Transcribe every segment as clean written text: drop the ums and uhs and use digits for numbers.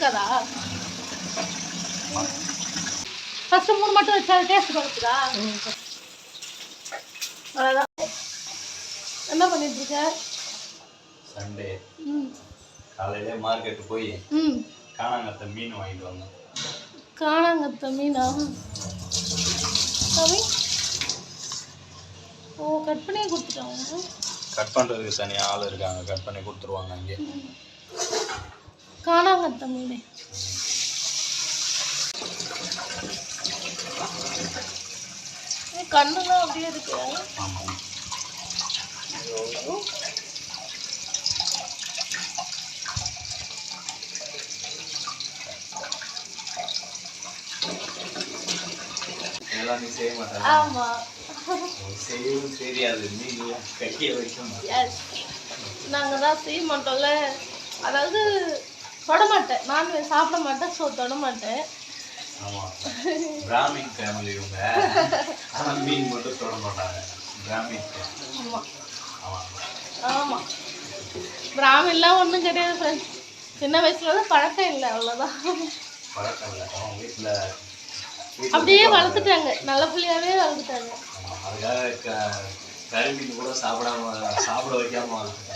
இருக்காதா? ஃபர்ஸ்ட் 3 மட்டும் வச்சா டேஸ்ட் கொடுக்குதா? அதான். என்ன பண்ணிட்டு இருக்க? சண்டே காலையில மார்க்கெட் போய் காணாங்கத்த மீன் வாங்கிட்டு வந்தோம். காணாங்கத்த மீனா? சாமி ஓ, கட் பண்ணி கொடுத்துட்டாங்க. கட் பண்ணுறதுக்கு தனியாக ஆள் இருக்காங்க, கட் பண்ணி கொடுத்துருவாங்க. அங்கே காணாங்கத்த மீன் கண்ணுலாம் அப்படியே இருக்கு. ஆமாம். எல்லாமே செய்ய மாட்டாங்க. ஆமா, செய்யவும் தெரியாது. மீன் கட்டிய வைக்கணும். நாங்கள் தான் செய்ய மாட்டோம்ல. அதாவது தொட மாட்டேன், நான்வெஜ் சாப்பிட மாட்டேன், ஸோ தொட மாட்டேன். ஆமாம், பிராமின் ஃபேமிலி இவங்க. ஆனால் மீன் மட்டும் தொட மாட்டாங்க. பிராமின். ஆமாம் ஆமாம் ஆமாம், பிராமின்லாம் ஒன்றும் கிடையாது ஃப்ரெண்ட்ஸ். சின்ன வயசுல தான் பழக்கம் இல்லை, அவ்வளோதான். பழக்கம் இல்லை. அவங்க வீட்டில் அப்படியே வளர்த்துட்டாங்க, நல்ல பிள்ளையாவே வளர்த்துட்டாங்க. அதுக்காக கருமீன் கூட சாப்பிட வைக்காம வளர்த்துட்டாங்க.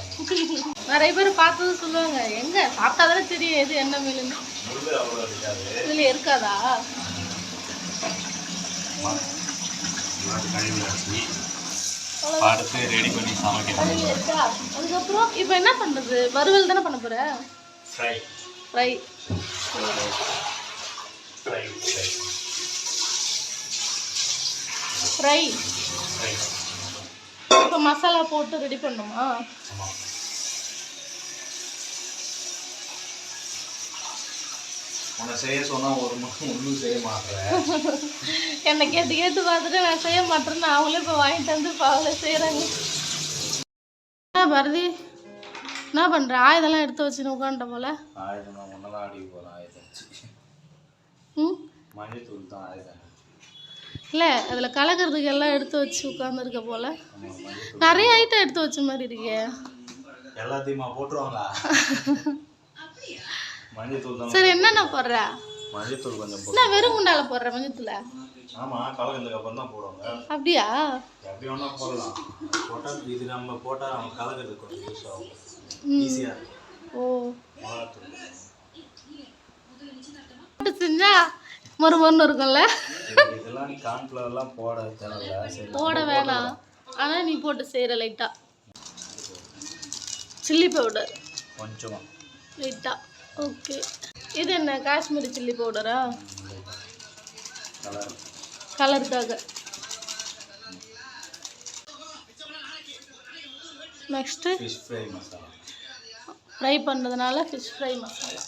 நிறைய பேர் பார்த்தது சொல்லுவாங்க, எங்க சாப்பிட்டாதானே தெரியும் எது என்ன மீன். அவ்வளோ இருக்காது. இதுல இருக்காதா? அடுத்து ரெடி பண்ணி சமைக்கிறேன். அதுக்கப்புறம் இப்போ என்ன பண்றது? வறுவல் தானே பண்ண போற? ஃப்ரை. ஃப்ரை. ஃப்ரை. ஃப்ரை. இப்போ மசாலா போட்டு ரெடி பண்ணுமா? ஆமாம். உன்னை செய்ய சொன்னால் ஒன்றும் செய்ய மாட்டேன். என்னை கேட்டு கேட்டு பார்த்துட்டு நான் செய்ய மாட்டேன்னு அவங்களே இப்போ வாங்கிட்டு வந்து இப்போ அவங்களே செய்கிறாங்க. பாரதி என்ன பண்ணுற? ஆயுதெல்லாம் எடுத்து வச்சுன்னு உட்காந்துட்ட போல. ஆயுதம் நான் ஒன்றெல்லாம் அடிக்க போகிறேன். ஆயுதம் மஞ்சள் தூள் தான் ஆயுதம். இல்லை, அதில் கலக்கிறதுக்கு எல்லாம் எடுத்து வச்சு உட்காந்துருக்க போல. நிறைய ஐட்டம் எடுத்து வச்ச மாதிரி இருக்கே. எல்லாத்தையுமா போட்டுருவாங்களா? மஞ்சள் தூள் தான். சரி, என்னென்ன போடுற? மஞ்சள் தூள் கொஞ்சம் போடு. நான் வெறும் குண்டால போடுற மஞ்சள் தூளை? ஆமாம், கலக்கிறதுக்கு அப்புறம் தான் போடுவாங்க. அப்படியா? எப்படி வேணா போடலாம். போட்டால் இது நம்ம போட்டால் நம்ம கலக்கிறதுக்கு கொஞ்சம் யூஸ் ஆகும், ஈஸியாக இருக்கும். ஓ, போட்டு செஞ்சா மறுமொன்று இருக்கும்ல. இதெல்லாம் கார்ன்ஃப்ளவர்லாம் போட தேவையில்ல. சரி, போட வேணாம். ஆனால் நீ போட்டு செய்கிற லைட்டாக சில்லி பவுடர் கொஞ்சமாக லைட்டாக. ஓகே, இது என்ன காஷ்மீரி சில்லி பவுடரா? கலருக்காக. Next fish fry masala. Fry பண்ணுறதுனால ஃபிஷ் ஃப்ரை மசாலா.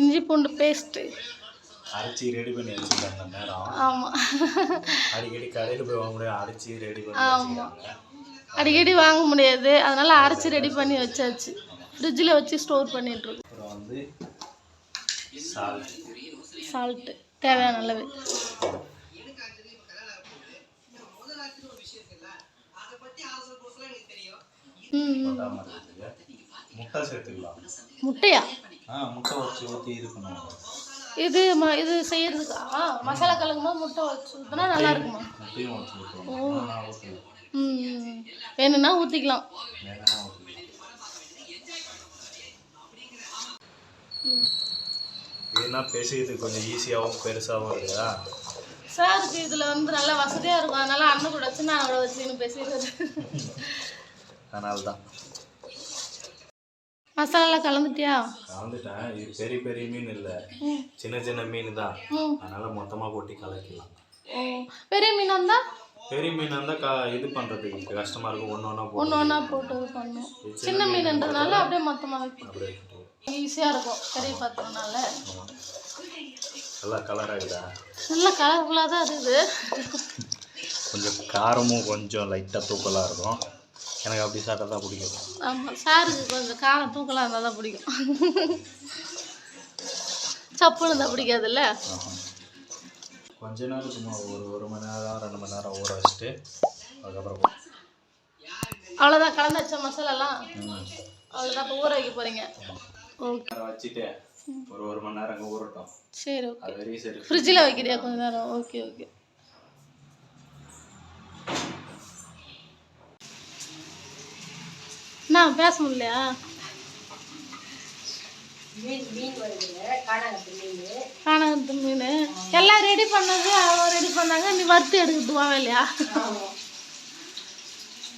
இஞ்சி பூண்டு பேஸ்ட்டு அரைச்சி ரெடி பண்ணி வச்சுருக்காங்க. அந்த நேரம் ஆமாம், அடிக்கடி கடையில் போய் வாங்க முடியாது, அரைச்சி ரெடி பண்ணி வச்சுருக்காங்க. அடிக்கடி வாங்க முடியாது, அதனால் அரைச்சி ரெடி பண்ணி வச்சாச்சு. ஃப்ரிட்ஜில் வச்சு ஸ்டோர் பண்ணிட்டுருக்கோம். அப்புறம் வந்து சால்ட்டு தேவையான அளவு. முட்டை சேர்த்துக்கலாம். முட்டையா? முட்டை வச்சு ஊற்றி இது பண்ணுவாங்க. இது செய்யறதுக்கா? மசாலா கலக்கும் போது முட்டை வச்சு ஊற்றினா நல்லா இருக்குமா? முட்டையும் வச்சு ஊற்றுவோம். வேணும்னா ஊற்றிக்கலாம். இதுனா பேசுறதுக்கு கொஞ்சம் ஈஸியாகவும் பெருசாகவும் இருக்குதா? சாருக்கு இதில் வந்து நல்லா வசதியாக இருக்கும், அதனால அண்ணன் கூட வச்சு நான் அவளை வச்சு இன்னும் பேசிடுறது. அதனால தான். மசாலாலாம் கலந்துட்டியா? கலந்துட்டேன். இது பெரிய பெரிய மீன் இல்லை, சின்ன சின்ன மீன் தான். அதனால் மொத்தமாக போட்டு கலக்கலாம். பெரிய மீன் இருந்தால் பெரிய மீன் இருந்தால் இது பண்ணுறதுக்கு கஷ்டமாக இருக்கும். ஒன்று ஒன்றா போட்டு பண்ணணும். சின்ன மீன்ன்றதுனால அப்படியே மொத்தமாக அப்படியே ஈஸியாக இருக்கும் பெரிய பாத்திரம்னால. நல்லா கலர் ஆகுதா? நல்லா கலர்ஃபுல்லாக தான் இருக்குது. கொஞ்சம் காரமும் கொஞ்சம் லைட்டாக தூக்கலாக இருக்கும். எனக்கு அப்படி சாப்பிட்டா தான் பிடிக்கும். ஆமாம், சாருக்கு கொஞ்சம் காரம் தூக்கலாக இருந்தால் தான் பிடிக்கும். சப்புன்னு தான் பிடிக்காதுல்ல. கொஞ்ச நேரம் சும்மா ஒரு மணி நேரம் 2 மணி நேரம் ஊற வச்சுட்டு அதுக்கப்புறம் அவ்வளோதான். கலந்து வச்ச மசாலாலாம் அவ்வளோதான். இப்போ ஊற வைக்க போகிறீங்க. ஓகே, வச்சுட்டு ஒரு மணி நேரம் அங்கே ஊறட்டும். சரி ஓகே. அது வரைக்கும் சரி. ஃப்ரிட்ஜில் வைக்கிறியா கொஞ்ச நேரம்? Okay okay. நான் பேச முடியலையா? காணாங்கத்து மீன் எல்லாம் ரெடி பண்ணது அவங்க ரெடி பண்ணாங்க. நீ வறுத்து எடுக்கிறது வாங்க இல்லையா?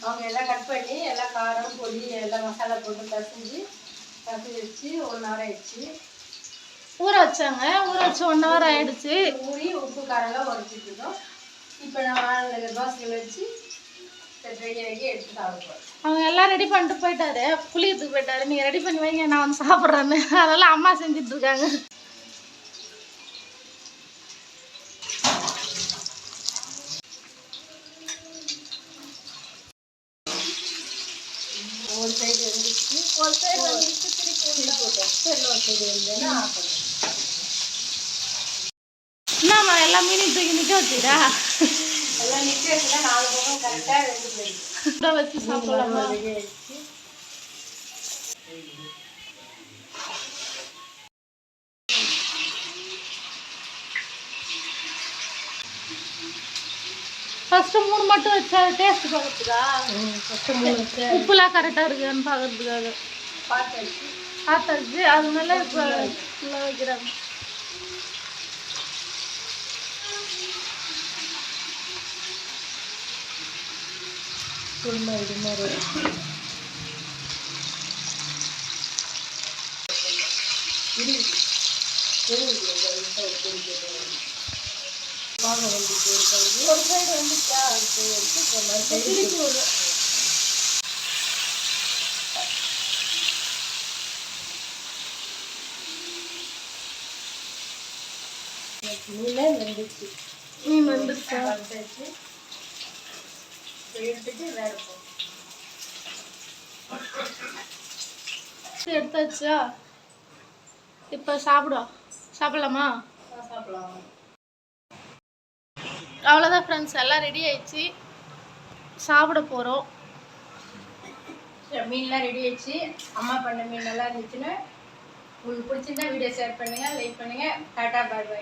அவங்க எல்லாம் கட் பண்ணி எல்லாம் காரம் பொடி எல்லாம் மசாலா போட்டு பசைஞ்சு வச்சு 1 hour ஆயிடுச்சு. ஊற வச்சாங்க. ஊற வச்சு 1 hour ஆயிடுச்சு. ஊறி உப்பு காரெல்லாம் உரைச்சிட்டு இருக்கோம். இப்போ நான் தோசையில் வச்சு ரெடியாகி எடுத்து சாப்பிடுவோம். அவங்க எல்லாம் ரெடி பண்ணிட்டு போயிட்டாரு, குளிக்கிறதுக்கு போயிட்டாரு. நீங்கள் ரெடி பண்ணி வைங்க, நான் வந்து சாப்பிட்றேன்னு. அதெல்லாம் அம்மா செஞ்சுட்டு இருக்காங்க. ஒரு சைடு வந்துச்சு, ஒரு சைடு வந்துட்டு திருப்பி போட்டோம். இன்னொரு சைடு வந்தேன்னா ஆஃப் பண்ணுவோம். என்னம்மா எல்லாம் மீனையும் தூக்கி நிற்க வச்சுடா? எல்லாம் நிற்க வச்சுன்னா 4 பக்கம் கரெக்டாக வெந்து போயிடுச்சு. வச்சு சாப்பிடலாமா? ரெடி ஆயிடுச்சு. ஃபர்ஸ்ட் 3 மட்டும் வச்சா டேஸ்ட் பார்க்கறதுக்கா? ஃபஸ்ட்டு 3 வச்சு உப்புலாம் கரெக்டாக இருக்குன்னு பார்க்கறதுக்காக பார்த்தாச்சு. பார்த்தாச்சு. அது மேலே இப்போ ஃபுல்லாக வைக்கிறாங்க. குருமா இது மாதிரி ஒரு சைடு வந்துச்சா? திருப்பி ஒரு மீன் வெந்துச்சு. மீன் வந்துச்சா? வந்தாச்சு. எடுத்துட்டு வேறு போகும். எடுத்தாச்சா? இப்போ சாப்பிடலாமா? சாப்பிடலாம். அவ்வளோதான் ஃப்ரெண்ட்ஸ், எல்லாம் ரெடி ஆயிடுச்சு, சாப்பிட போகிறோம். மீன்லாம் ரெடி ஆயிடுச்சு. அம்மா பண்ண மீன் நல்லா இருந்துச்சுன்னா உங்களுக்கு பிடிச்சிருந்தா வீடியோ ஷேர் பண்ணுங்கள், லைக் பண்ணுங்கள். டாட்டா பாய் பாய்.